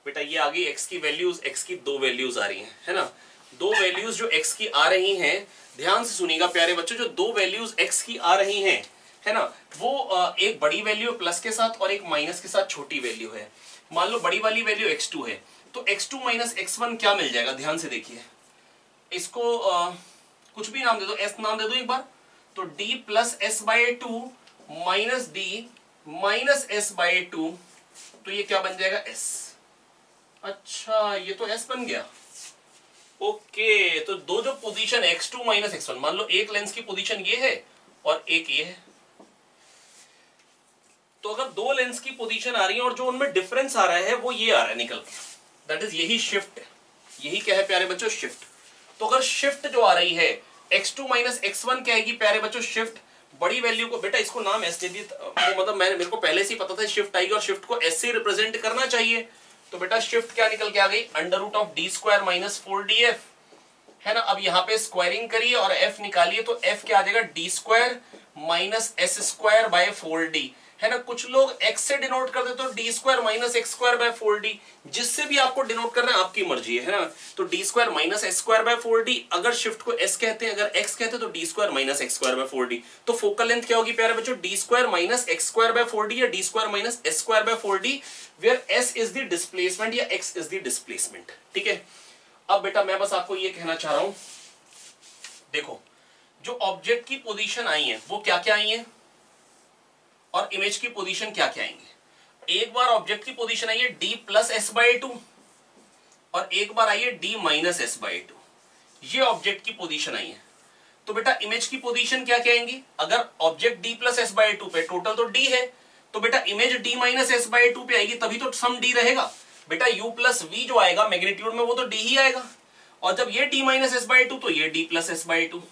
बेटा ये आ गई x की वैल्यूज, x की दो values आ रही हैं, है ना। दो वैल्यूज जो x की आ रही हैं, ध्यान से सुनिएगा प्यारे बच्चों, जो दो वैल्यूज x की आ रही हैं, है ना, वो एक बड़ी वैल्यू प्लस के साथ और एक माइनस के साथ छोटी वैल्यू है। मान लो बड़ी वाली वैल्यू x2 है, तो x2 माइनस x1 क्या मिल जाएगा? ध्यान से देखिए, इसको कुछ भी नाम दे दो, s नाम दे दो एक बार, तो d plus S by two minus D minus S by two, तो ये क्या बन जाएगा? s। अच्छा, ये तो s बन गया। ओके, तो दो जो पोजीशन x2 माइनस x1, मान लो एक लेंस की पोजीशन ये है और एक ये है, तो अगर दो लेंस की पोजीशन आ रही है और जो उनमें डिफरेंस आ रहा है वो ये आ रहा है निकल के, दैट इज यही शिफ्ट है। यही क्या है प्यारे बच्चों? शिफ्ट। तो अगर शिफ्ट जो आ रही है x2 माइनस x1 क्या आएगी प्यारे बच्चों? शिफ्ट। बड़ी वैल्यू को बेटा इसको नाम s दे दिया, मतलब मेरे को पहले से ही पता था शिफ्ट आएगी और शिफ्ट को s से रिप्रेजेंट करना चाहिए। तो बेटा शिफ्ट क्या निकल के आ गई? Under root of d square minus 4df, है ना। अब यहाँ पे स्क्वायरिंग करिए और f निकालिए, तो f क्या आ जाएगा? D square minus s square by 4d, है ना। कुछ लोग x से डिनोट कर देते हो D square minus x square by 4d, जिससे भी आपको डिनोट करना है आपकी मर्जी है ना। तो d square minus x square by 4d, अगर शिफ्ट को s कहते हैं, अगर x कहते हैं तो d square minus x square by 4d। तो फोकल लेंथ क्या होगी प्यारे बच्चों? D square minus x square by 4d या d square minus s square by 4d, where s is the displacement या x इज द डिस्प्लेसमेंट। ठीक है, अब बेटा मैं बस आपको ये कहना चाह रहा हूं, देखो जो ऑब्जेक्ट की पोजीशन आई है वो क्या क्या आई है और इमेज की पोजीशन क्या क्या आएंगे। एक बार ऑब्जेक्ट की पोजीशन आई है d plus S by two और एक बार आई है d minus S by two, ये ऑब्जेक्ट की पोजीशन आई है। तो बेटा इमेज की पोजीशन क्या क्या आएंगी? अगर object d plus S by two पे, टोटल तो d है, तो बेटा image d minus S by two पे आएगी, तभी तो सम d रहेगा। बेटा u प्लस v जो आएगा मैग्नीट्यूड में वो तो d ही आएगा, और जब ये d minus S by two तो ये d plus S by two.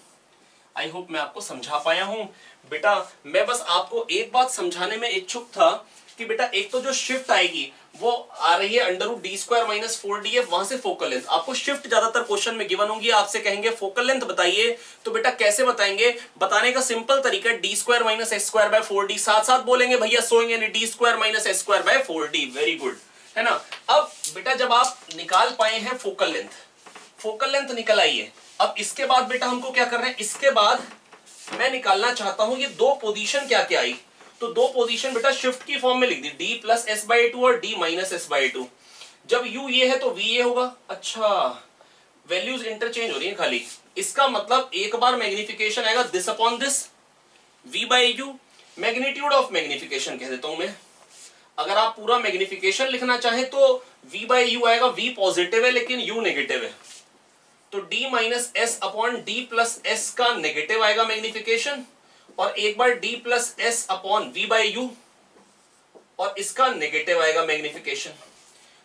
I hope मैं आपको समझा पाया हूं। बेटा मैं बस आपको एक बात समझाने में इच्छुक था कि बेटा एक तो जो शिफ्ट आएगी वो आ रही है under root d square minus 4df, वहां से फोकल लेंथ। आपको शिफ्ट ज्यादातर क्वेश्चन में गिवन होंगी, आपसे कहेंगे फोकल लेंथ बताइए, तो बेटा कैसे बताएंगे? बताने का सिंपल तरीका D square minus s square by 4d, साथ साथ बोलेंगे भैया सोएंगे नहीं, D square minus s square by 4d। Very good, है ना। अब बेटा जब आप निकाल पाए हैं फोकल लेंथ निकल आई है, अब इसके बाद बेटा हमको क्या कर रहे हैं? इसके बाद मैं निकालना चाहता हूं ये दो पोजीशन क्या क्या आई, तो दो पोजीशन बेटा शिफ्ट की फॉर्म में लिख दी, d plus S by two और d minus S by two. जब u ये है तो v ये होगा। अच्छा, वैल्यूज इंटरचेंज हो रही है खाली, इसका मतलब एक बार मैग्निफिकेशन आएगा this upon this, v by you, magnitude of magnification कह देता हूं मैं। अगर आप पूरा मैग्निफिकेशन लिखना चाहें तो v बाई यू आएगा, v पॉजिटिव है लेकिन u नेगेटिव है, तो d minus s upon d plus s का नेगेटिव आएगा मैग्निफिकेशन, और एक बार d plus s upon v by u, और इसका नेगेटिव आएगा मैग्निफिकेशन।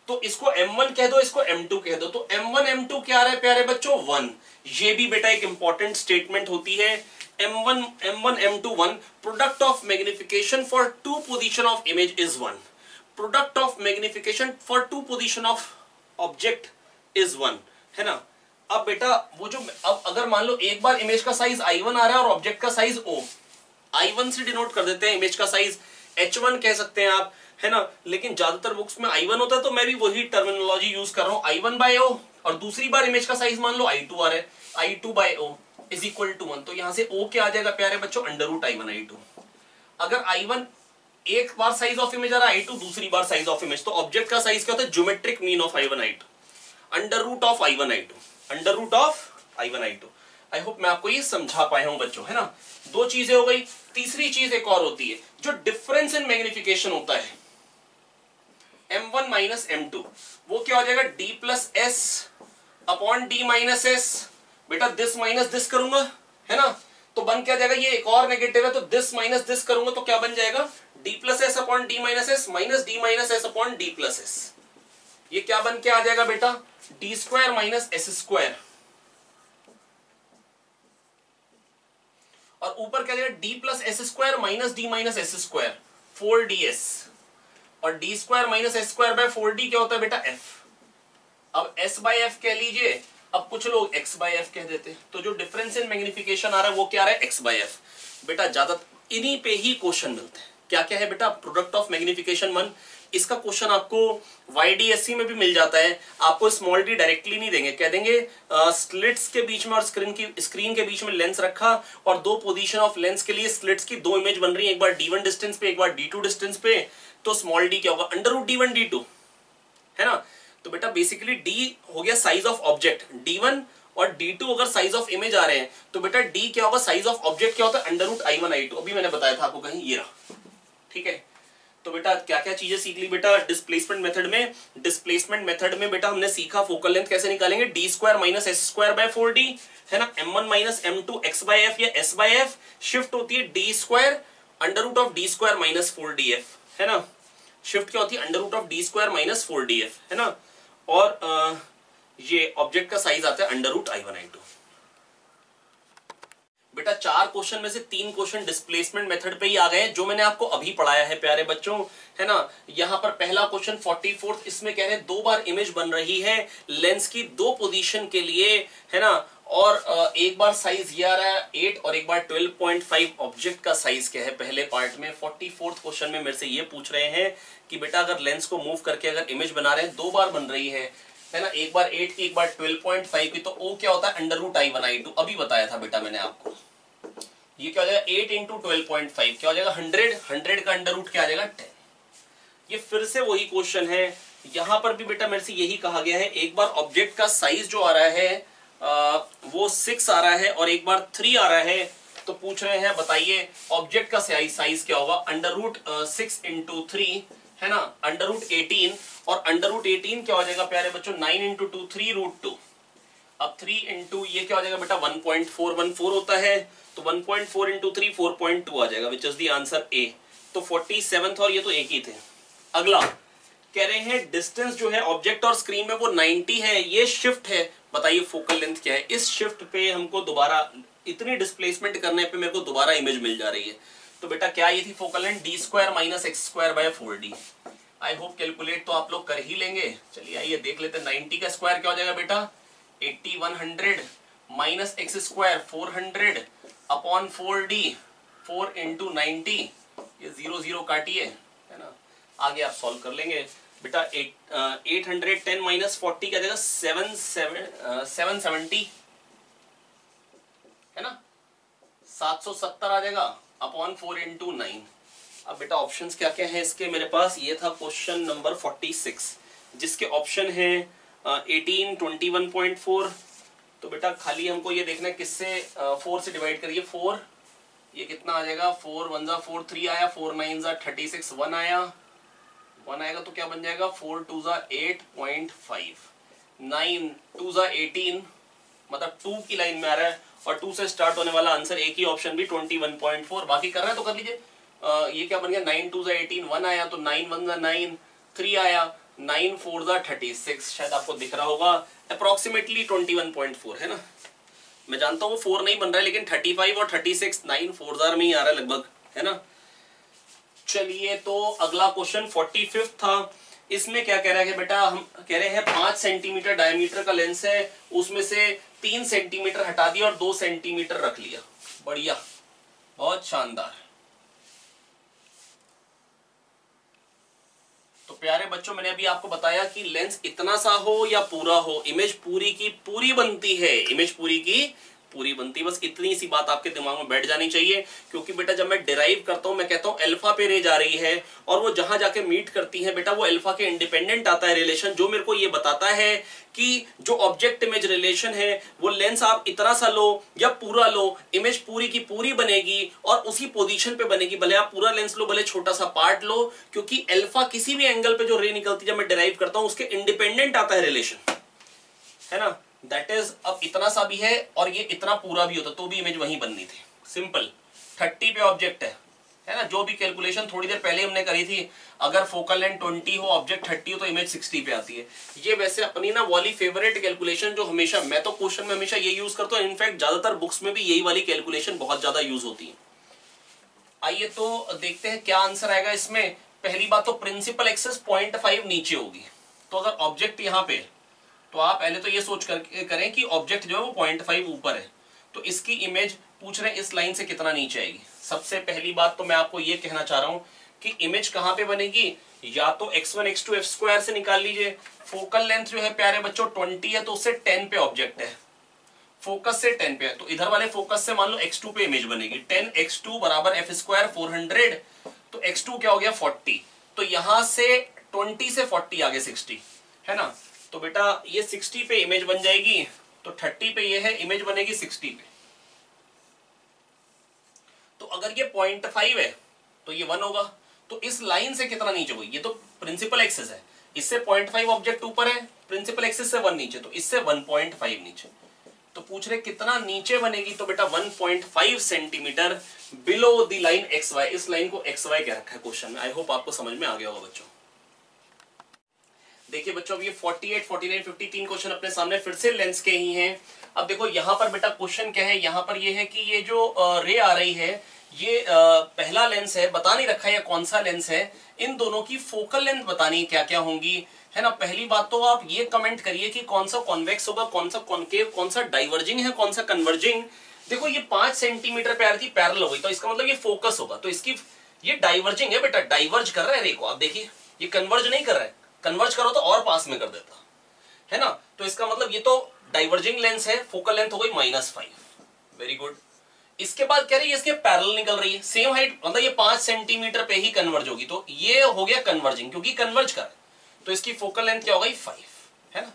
तो इसको m1 कह दो, इसको m2 कह दो, तो m1 m2 क्या आ रहा है प्यारे बच्चों? 1। ये भी बेटा एक इंपॉर्टेंट स्टेटमेंट होती है, m1 m2 1, product of magnification for two position of image is 1, product of magnification for two position of object is 1, है ना। अब बेटा वो जो अब अगर मान लो एक बार इमेज का साइज i1 आ रहा है और ऑब्जेक्ट का साइज o, i1 से डिनोट कर देते हैं इमेज का साइज, h1 कह सकते हैं आप, है ना, लेकिन ज्यादातर बुक्स में i1 होता है तो मैं भी वही टर्मिनोलॉजी यूज कर रहा हूं, i1 बाय o, और दूसरी बार इमेज का साइज मान लो i2 आ रहा है, i2 by o is equal to 1, तो यहां से o क्या आ जाएगा प्यारे बच्चों? Under root i1 i2। अगर i1 एक बार साइज ऑफ इमेज आ रहा है, i2 दूसरी बार साइज ऑफ इमेज, तो ऑब्जेक्ट का साइज क्या होता है? Geometric mean of i1 i2, under root of i1 i2, under root of i1 i2। I hope मैं आपको ये समझा पाया हूं बच्चों, है ना। दो चीजें हो गई, तीसरी चीज एक और होती है जो डिफरेंस इन मैग्निफिकेशन होता है, m1 माइनस m2, वो क्या हो जाएगा? d plus s upon D minus S. बेटा दिस माइनस दिस करूंगा, है ना, तो बन क्या जाएगा? ये एक और नेगेटिव है, तो दिस माइनस दिस करूंगा तो क्या बन जाएगा? d plus s upon D minus S minus D minus s upon d plus S. ये क्या बन के आ जाएगा बेटा? D square minus s square, और ऊपर क्या जाएगा? D plus S square minus D minus s square, 4ds, और D square minus s square by 4d क्या होता है बेटा? f। अब s बाय f कह लीजिए, अब कुछ लोग x बाय f कह देते हैं, तो जो डिफरेंस इन मैग्निफिकेशन आ रहा है वो क्या आ रहा है? x by f। बेटा ज्यादा इन्हीं पे ही क्वेश्चन मिलते हैं। क्या क्या है बेटा? प्रोडक्ट ऑफ मैग्निफिकेशन 1, इसका क्वेश्चन आपको YDSC में भी मिल जाता है, आपको स्मॉल d डायरेक्टली नहीं देंगे, कह देंगे स्लिट्स के बीच में और स्क्रीन के बीच में लेंस रखा, और दो पोजीशन ऑफ लेंस के लिए स्लिट्स की दो इमेज बन रही है, एक बार d1 डिस्टेंस पे एक बार d2 डिस्टेंस पे, तो स्मॉल d क्या होगा? अंडर रूट d1 d2, है ना। तो बेटा बेसिकली d हो गया साइज ऑफ ऑब्जेक्ट, d1 और d2 अगर साइज ऑफ इमेज आ रहे हैं तो बेटा d क्या होगा? साइज ऑफ ऑब्जेक्ट क्या होता है? Under root i1 i2। अभी मैंने बताया था आपको कहीं, ये रहा, ठीक है। तो बेटा क्या क्या चीजें सीख ली बेटा डिस्प्लेसमेंट मेथड में? डिस्प्लेसमेंट मेथड में बेटा हमने सीखा फोकल लेंथ कैसे निकालेंगे, d square minus s square by 4d, है ना, m1 minus m2 x by f या s बाय f, शिफ्ट होती है d square under root of d square minus 4df, है ना, शिफ्ट क्या होती है? Under root of d square minus 4df, है ना, और ये ऑब्जेक्ट का साइज आता है अंडर रूट i1 i2। बेटा 4 क्वेश्चन में से 3 क्वेश्चन डिस्प्लेसमेंट मेथड पे ही आ गए जो मैंने आपको अभी पढ़ाया है प्यारे बच्चों, है ना। यहाँ पर पहला क्वेश्चन 44th, इसमें कह रहे हैं 2 बार इमेज बन रही है लेंस की 2 पोजीशन के लिए, है ना, और एक बार साइज ये आ रहा है 8 और एक बार 12.5। ऑब्जेक्ट का साइज क्या है पहले पार्ट में? 44th क्वेश्चन में मेरे से ये पूछ रहे हैं कि बेटा अगर लेंस को मूव करके अगर इमेज बना रहे हैं 2 बार बन रही है ना, एक बार 8 की एक बार 12.5 की, तो ओ क्या होता है? Under root i1 i2। अभी बताया था बेटा मैंने आपको, ये क्या हो जाएगा? 8 इंटू 12.5 क्या हो जाएगा? 100 का अंडर रूट क्या आ जाएगा? 10। ये फिर से वही क्वेश्चन है, यहां पर भी बेटा मेरे से यही कहा गया है, एक बार ऑब्जेक्ट का साइज जो आ रहा है वो 6 आ रहा है और एक बार 3 आ रहा है, तो पूछ रहे हैं बताइए ऑब्जेक्ट का साइज क्या होगा? अंडर रूट 6 इंटू 3, है ना, अंडर रूट 18, और अंडर रूट 18 क्या हो जाएगा प्यारे बच्चों? 9 इंटू 2 3 रूट 2। अब 3 इंटू ये क्या हो जाएगा बेटा? 1.414 होता है, तो 1.4 इंटू 3 4.2 आ जाएगा, which is the answer A. तो 47th, और ये तो एक ही थे। अगला कह रहे हैं डिस्टेंस जो है ऑब्जेक्ट और स्क्रीन में वो 90 है, ये शिफ्ट है, बताइए फोकल लेंथ क्या है? इस शिफ्ट पे हमको दोबारा इतनी डिस्प्लेसमेंट करने पे मेरे को दोबारा इमेज मिल जा रही है, तो बेटा क्या ये थी focal length, D square minus x square by 4d। I hope calculate तो आप लोग कर ही लेंगे। चलिए आइए देख लेते हैं। 90 का स्क्वायर क्या हो जाएगा बेटा, 80 100 minus x square 400 upon 4d, 4 into 90, ये 0 0 काटिए, है ना, आगे आप सॉल्व कर लेंगे बेटा। 810 माइनस 40 क्या देगा, 770, है ना, 770 आ जाएगा अपॉन 4 इंटू 9। अब बेटा ऑप्शंस क्या क्या है इसके मेरे पास, ये था क्वेश्चन नंबर 46 जिसके ऑप्शन है 18 21.4। तो बेटा खाली हमको ये देखना है किससे 4 से डिवाइड करिए। 4 ये कितना आ जाएगा, 4 1 जा 4 3 आया, 4 9 जा 36 1 आया, 1 आएगा तो क्या बन जाएगा, 4 2 जा 8.5, 9 2 जा 18, मतलब 2 की लाइन में आ रहा है और 2 से स्टार्ट होने वाला आंसर एक ही ऑप्शन भी 21.4। बाकी कर रहे हैं तो कर लीजिए। ये क्या बन गया, 9 2 जा 18, 1 आया तो 9 1 जा 9, 3 आया, 9 4 जा 36, शायद आपको दिख रहा होगा अप्रोक्सीमेटली 21.4, है ना। मैं जानता हूँ 4 नहीं बन रहा है लेकिन 35 और 36 9 4 जार में ही आ रहा है लगभग, है ना। चलिए तो अगला क्वेश्चन 45 था। इसमें क्या कह रहा है बेटा, हम कह रहे हैं 5 सेंटीमीटर डायमीटर का लेंस है, उसमें से 3 सेंटीमीटर हटा दिया और 2 सेंटीमीटर रख लिया। बढ़िया, बहुत शानदार। तो प्यारे बच्चों मैंने अभी आपको बताया कि लेंस इतना सा हो या पूरा हो, इमेज पूरी की पूरी बनती है, इमेज पूरी की पूरी बनती है। बस इतनी सी बात आपके दिमाग में बैठ जानी चाहिए। क्योंकि बेटा जब मैं डिराइव करता हूं, मैं कहता हूं अल्फा पे रे जा रही है और वो जहां जाके मीट करती है बेटा वो अल्फा के इंडिपेंडेंट आता है रिलेशन, जो मेरे को ये बताता है कि जो ऑब्जेक्ट इमेज रिलेशन है वो लेंस आप इतना सा लो या पूरा लो, इमेज पूरी की पूरी बनेगी और उसी पोजीशन पे बनेगी, भले आप पूरा लेंस लो भले छोटा सा पार्ट लो, क्योंकि अल्फा किसी भी एंगल पे जो रे निकलती है जब मैं डिराइव करता हूं उसके इंडिपेंडेंट आता है रिलेशन, है ना। दैट इज अब इतना सा भी है और ये इतना पूरा भी होता तो भी इमेज वहीं बननी थी। सिंपल। 30 पे ऑब्जेक्ट है ना, जो भी कैलकुलेशन थोड़ी देर पहले हमने करी थी, अगर फोकल लेंथ 20 हो ऑब्जेक्ट 30 हो तो इमेज 60 पे आती है। ये वैसे अपनी ना वाली फेवरेट कैलकुलेशन जो हमेशा, मैं तो क्वेश्चन में हमेशा ये यूज करता हूँ, इनफैक्ट ज्यादातर बुक्स में भी यही वाली कैलकुलेशन बहुत ज्यादा यूज होती है। आइए तो देखते हैं क्या आंसर आएगा इसमें। पहली बात तो प्रिंसिपल एक्सिस 0.5 नीचे होगी, तो अगर ऑब्जेक्ट यहाँ पे, तो आप पहले तो ये सोच करके करें कि ऑब्जेक्ट जो है वो 0.5 ऊपर है, तो इसकी इमेज पूछ रहे हैं इस लाइन से कितना नीचे आएगी। सबसे पहली बात तो मैं आपको ये कहना चाह रहा हूं कि इमेज कहां पे बनेगी, या तो x1 x2 f स्क्वायर से निकाल लीजिए। फोकल लेंथ जो है प्यारे बच्चों 20 है तो उससे 10 पे ऑब्जेक्ट है, फोकस से 10 पे है, तो इधर वाले फोकस से मान लो x2 पे इमेज बनेगी। 10 x2 बराबर f स्क्वायर 400, तो x2 क्या हो गया 40, तो यहां से 20 से 40 आगे 60, है ना। तो बेटा ये 60 पे इमेज बन जाएगी, तो 30 पे ये है, इमेज बनेगी 60 पे। तो अगर ये 0.5 है तो ये 1 होगा, तो इस लाइन से कितना नीचे होगी, ये तो प्रिंसिपल एक्सिस है, इससे 0.5 ऑब्जेक्ट ऊपर है, प्रिंसिपल एक्सिस से 1 नीचे, तो इससे 1.5 नीचे। तो पूछ रहे कितना नीचे बनेगी, तो बेटा 1.5 centimetre below the line x y. इस लाइन को एक्स वाई कह रखा है क्वेश्चन में। आई होप आपको समझ में आ गया होगा बच्चों। देखिए बच्चों अब ये 48, 49, 53 क्वेश्चन अपने सामने फिर से लेंस के ही हैं। अब देखो यहाँ पर बेटा क्वेश्चन क्या है, यहाँ पर ये है कि ये जो रे आ रही है ये पहला लेंस है, बता नहीं रखा है कौन सा लेंस है, इन दोनों की फोकल लेंथ बतानी क्या क्या होंगी, है ना। पहली बात तो आप ये कमेंट करिए कि कौन सा कॉन्वेक्स होगा, कौन सा कॉन्केव, कौन सा डाइवर्जिंग है, कौन सा कन्वर्जिंग। देखो ये 5 सेंटीमीटर पे आ रही थी, पैरेलल हो गई, तो इसका मतलब ये फोकस होगा, तो इसकी ये डाइवर्जिंग है बेटा, डाइवर्ज कर रहा है रे को। आप देखिए ये कन्वर्ज नहीं कर रहा है, कन्वर्ज करो तो और पास में कर देता, है ना। तो इसका मतलब ये तो डाइवर्जिंग लेंस है, फोकल लेंथ हो गई -5। Very good. इसके बाद कह रही है इसके पैरेलल निकल रही है, सेम हाइट, मतलब ये 5 सेंटीमीटर पे ही कन्वर्ज होगी, तो ये हो गया कन्वर्जिंग, क्योंकि कन्वर्ज कर, तो इसकी फोकल लेंथ क्या हो गई 5, है ना।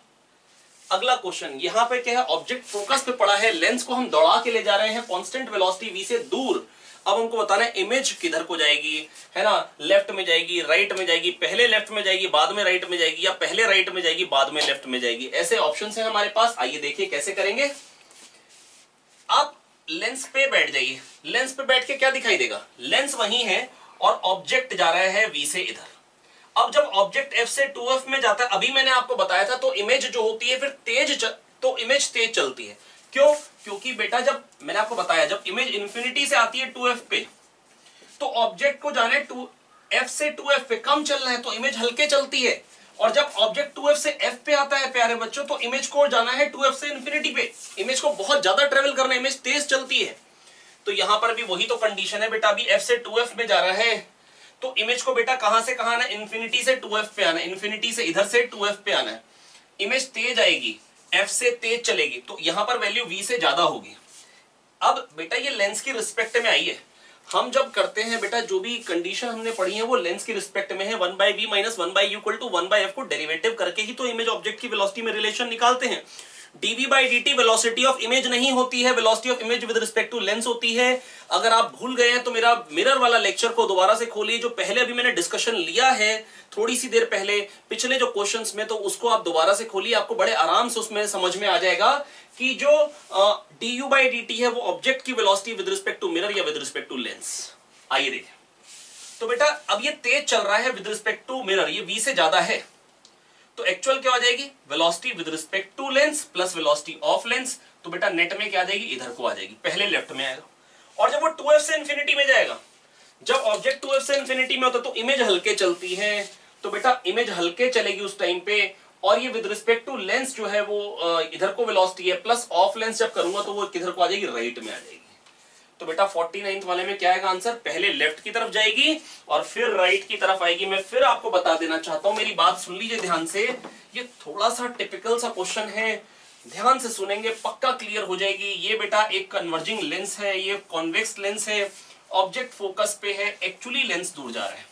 अगला क्वेश्चन यहाँ पे क्या है, ऑब्जेक्ट फोकस पे पड़ा है, लेंस को हम दौड़ा के ले जा रहे हैं कांस्टेंट वेलोसिटी v से दूर। अब हमको बताना है इमेज किधर को जाएगी, है ना, लेफ्ट में जाएगी, राइट में जाएगी, पहले लेफ्ट में जाएगी बाद में राइट में जाएगी, या पहले राइट में जाएगी बाद में लेफ्ट में जाएगी। ऐसे ऑप्शन है हमारे पास। आइए देखिए कैसे करेंगे। आप लेंस पे बैठ जाइए, लेंस पे बैठ के क्या दिखाई देगा, लेंस वही है और ऑब्जेक्ट जा रहा है v से इधर। अब जब ऑब्जेक्ट f से 2f में जाता है, अभी मैंने आपको बताया था, तो इमेज जो होती है फिर तो इमेज तेज चलती है। क्यों? क्योंकि बेटा जब मैंने आपको बताया जब इमेज इंफिनिटी से आती है 2f पे, तो ऑब्जेक्ट को जाने F से 2F पे कम चलना है तो इमेज हल्के चलती है, और जब ऑब्जेक्ट 2F से F पे आता है प्यारे बच्चों तो इमेज को जाना है 2F से इंफिनिटी पे, इमेज को बहुत ज्यादा ट्रेवल करना है, इमेज तेज चलती है। तो यहां पर भी वही तो कंडीशन है बेटा, अभी F से 2F में जा रहा है तो इमेज को बेटा कहां से कहां आना है, इंफिनिटी से 2F पे आना है, इंफिनिटी से इधर से 2F पे आना है, इमेज तेज आएगी, F से तेज चलेगी, तो यहां पर वैल्यू V से ज्यादा होगी। अब बेटा ये लेंस की रिस्पेक्ट में आई है, हम जब करते हैं बेटा जो भी कंडीशन हमने पढ़ी है वो लेंस की रिस्पेक्ट में है, 1/v minus 1/u equal to 1/f को डेरिवेटिव करके ही तो इमेज ऑब्जेक्ट की वेलोसिटी में रिलेशन निकालते हैं। dv/dt वेलोसिटी ऑफ इमेज नहीं होती है, velocity of image with respect to lens होती है। अगर आप भूल गए हैं तो मेरा मिरर वाला लेक्चर को दोबारा से खोलिए, जो पहले अभी मैंने डिस्कशन लिया है थोड़ी सी देर पहले पिछले जो क्वेश्चंस में, तो उसको आप दोबारा से खोलिए, आपको बड़े आराम से उसमें समझ में आ जाएगा कि जो du/dt है वो ऑब्जेक्ट की velocity with respect to mirror या विद रिस्पेक्ट टू लेंस। आइए देखें, तो बेटा अब ये तेज चल रहा है विद रिस्पेक्ट टू मिरर, ये v से ज्यादा है, तो एक्चुअल क्या हो जाएगी, velocity with respect to lens plus velocity of lens, तो बेटा नेट में क्या आ जाएगी, इधर को आ जाएगी, पहले लेफ्ट में आएगा। और जब वो 2F से इंफिनिटी में जाएगा, जब ऑब्जेक्ट 2F से इंफिनिटी में होता है तो इमेज हल्के चलती है, तो बेटा इमेज हल्के चलेगी उस टाइम पे, और ये विद रिस्पेक्ट टू लेंस जो है वो इधर को वेलोसिटी है, प्लस ऑफ लेंस जब करूंगा तो वो किधर को आ जाएगी, राइट में आ जाएगी। तो बेटा 49th वाले में क्या आएगा आंसर, पहले लेफ्ट की तरफ जाएगी और फिर राइट की तरफ आएगी। मैं फिर आपको बता देना चाहता हूं, मेरी बात सुन लीजिए ध्यान से, ये थोड़ा सा टिपिकल सा क्वेश्चन है, ध्यान से सुनेंगे पक्का क्लियर हो जाएगी। ये बेटा एक कन्वर्जिंग लेंस है, ये कॉन्वेक्स लेंस है, ऑब्जेक्ट फोकस पे है, एक्चुअली लेंस दूर जा रहा है,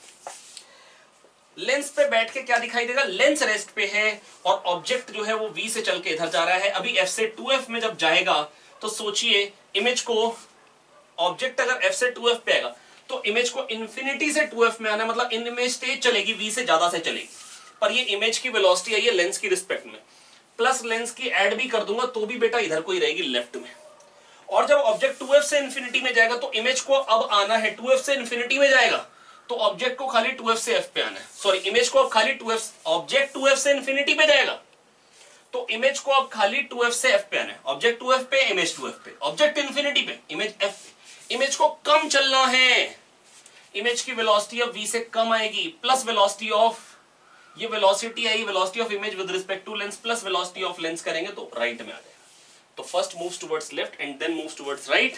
लेंस पे बैठ के क्या दिखाई देगा, लेंस रेस्ट पे है और ऑब्जेक्ट जो है वो V से चल के इधर जा रहा है। अभी F से 2F में जब जाएगा तो सोचिए इमेज को, ऑब्जेक्ट अगर F से 2F पे आएगा तो इमेज को इंफिनिटी से 2F में आना, मतलब इमेज तेज चलेगी, V से ज्यादा से चलेगी, पर ये इमेज की वेलोसिटी आई है लेंस की रिस्पेक्ट में, प्लस लेंस की ऐड भी कर दूंगा तो भी बेटा इधर को ही रहेगी, लेफ्ट में। और जब ऑब्जेक्ट 2F से इंफिनिटी में जाएगा तो इमेज को अब आना है 2F से इंफिनिटी में जाएगा तो ऑब्जेक्ट को खाली 2F से F पे आना है, सॉरी इमेज को अब खाली 2F, ऑब्जेक्ट 2F से इंफिनिटी पे जाएगा तो इमेज को अब खाली 2F से F पे आना है, ऑब्जेक्ट 2F पे, इमेज 2F पे, ऑब्जेक्ट इंफिनिटी पे, इमेज F पे, इमेज को कम चलना है, इमेज की वेलोसिटी अब V से कम आएगी, प्लस वेलोसिटी ऑफ, ये वेलोसिटी आई velocity of image with respect to lens plus velocity of lens करेंगे तो राइट में आ जाएगा। तो first moves towards left and then moves towards right.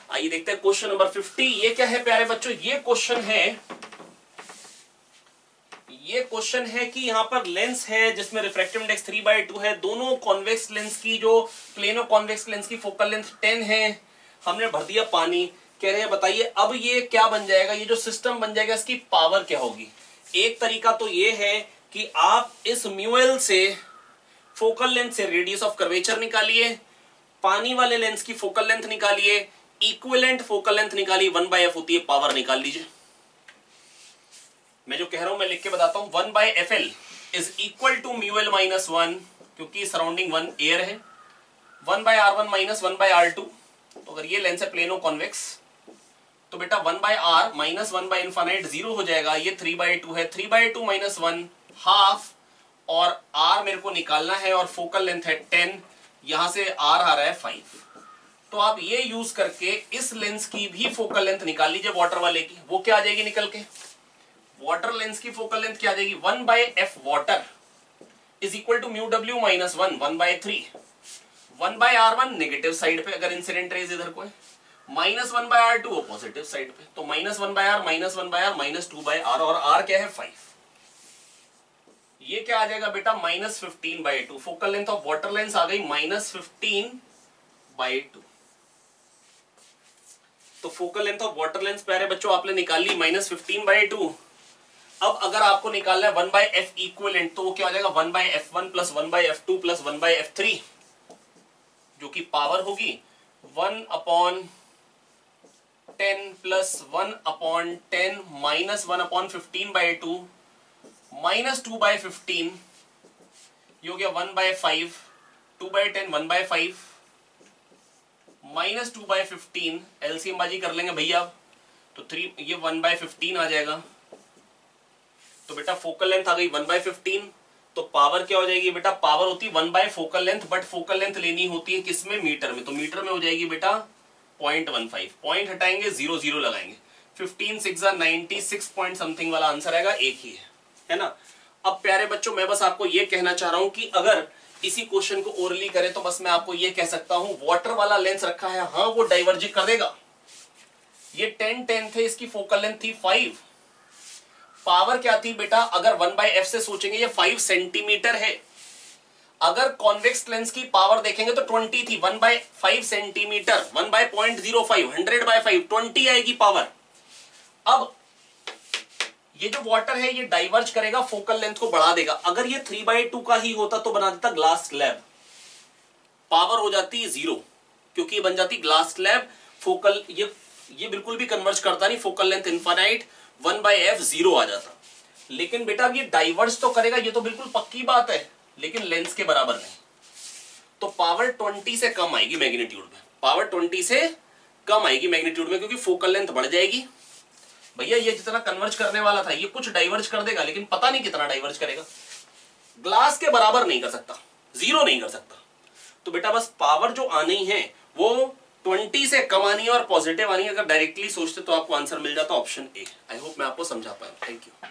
आइए देखते हैं क्वेश्चन नंबर 50। ये क्या है प्यारे बच्चों, ये क्वेश्चन है कि यहां पर लेंस है जिसमें रिफ्रैक्टिव इंडेक्स 3/2 है, दोनों कॉन्वेक्स लेंस की, जो प्लेनो कॉन्वेक्स लेंस की फोकल लेंथ 10 है, हमने भर दिया पानी। कह रहे हैं बताइए अब ये क्या बन जाएगा, ये जो सिस्टम बन जाएगा इसकी पावर क्या होगी। एक तरीका तो ये है कि आप इस म्यूएल से फोकल लेंथ से रेडियस ऑफ कर्वेचर निकालिए, पानी वाले लेंस की फोकल लेंथ निकालिए, इक्विवेलेंट फोकल लेंथ निकालिए, 1/f होती है, पावर निकाल लीजिए। मैं जो कह रहा हूं मैं लिख के बताता हूं, 1/fl is equal to mu l minus 1, क्योंकि सराउंडिंग 1 एयर है, 1/r1 माइनस 1/r2। तो अगर ये लेंस है प्लेनो कॉन्वेक्स तो बेटा 1/r माइनस 1/इनफाइनाइट 0 हो जाएगा, ये 3/2 है, 3/2 माइनस 1 हाफ, और r मेरे को निकालना है और फोकल लेंथ है 10, यहां से r आ रहा है 5। तो आप ये यूज करके इस लेंस की भी फोकल लेंथ निकाल लीजिए, वाटर वाले की, वो क्या आ जाएगी निकल के, वाटर लेंस की फोकल लेंथ क्या आ जाएगी, 1/f water is equal to mu w minus 1, 1/3, 1/r1 negative side पे अगर इंसिडेंट रेज इधर को है, माइनस 1/r2 पॉजिटिव साइड पे, तो minus 1/r minus 1/r minus 2/r, और r क्या है 5। ये क्या आ जाएगा बेटा minus 15/2, focal length of water lens आ गई माइनस 15/2। तो focal length of water lens प्यारे बच्चों आपने निकाल ली माइनस 15/2। अब अगर आपको निकालना है 1/f इक्विवेलेंट तो वो क्या हो जाएगा 1/f1 plus 1/f2 plus 1/f3, जो कि पावर होगी 1/10 प्लस 1/10 माइनस 1/15/2 माइनस 2/15, ये हो गया 1/5, 2/10 1/5 माइनस 2/15, एलसीएम बाजी कर लेंगे भैया, तो 3, ये 1/15 आ जाएगा। तो बेटा फोकल लेंथ आ गई 1/15, तो पावर क्या हो जाएगी बेटा, पावर होती है 1 focal length, but focal length लेनी होती है किसमें, मीटर में, तो मीटर में हो जाएगी बेटा 0.15, पॉइंट हटाएंगे 0 0 लगाएंगे, 15 6 96 पॉइंट समथिंग वाला आंसर आएगा, एक ही है ना। अब प्यारे बच्चों मैं बस आपको ये कहना चाह रहा हूं कि अगर इसी क्वेश्चन को ओरली करें तो बस मैं आपको ये कह सकता हूं वाटर वाला लेंस रखा है, हाँ वो डाइवर्ज कर देगा। ये 10 थे, इसकी फोकल लेंथ थी 5, पावर क्या थी बेटा, अगर 1/f से सोचेंगे ये 5 सेंटीमीटर है। अगर कॉन्वेक्स लेंस की पावर देखेंगे तो 20 थी, 1/5 सेंटीमीटर, 1/0.05, 100/5, 20 आएगी पावर। अब ये जो वाटर है ये डाइवर्ज करेगा, फोकल लेंथ को बढ़ा देगा। अगर ये 3/2 का ही होता तो बना देता ग्लास स्लैब, पावर हो जाती 0, क्योंकि ये बन जाती ग्लास स्लैब। फोकल ये बिल्कुल भी कन्वर्ज करता नहीं, फोकल लेंथ इनफाइनाइट, 1/f 0 आ जाता। लेकिन बेटा अब ये डाइवर्ज तो करेगा, ये तो बिल्कुल पक्की बात है, लेकिन लेंस के बराबर नहीं। तो पावर 20 से कम आएगी मैग्नीट्यूड में, पावर 20 से कम आएगी मैग्नीट्यूड में, क्योंकि फोकल लेंथ बढ़ जाएगी। भैया ये जितना कन्वर्ज करने वाला था ये कुछ डाइवर्ज कर देगा, लेकिन पता नहीं कितना डाइवर्ज करेगा। ग्लास के बराबर नहीं कर सकता, 0 नहीं कर सकता। तो बेटा बस पावर जो आनी है वो 20 से कम आनी है और पॉजिटिव आनी है। अगर डायरेक्टली सोचते तो आपको आंसर मिल जाता ऑप्शन ए। आई होप मैं आपको समझा पाया। Thank you.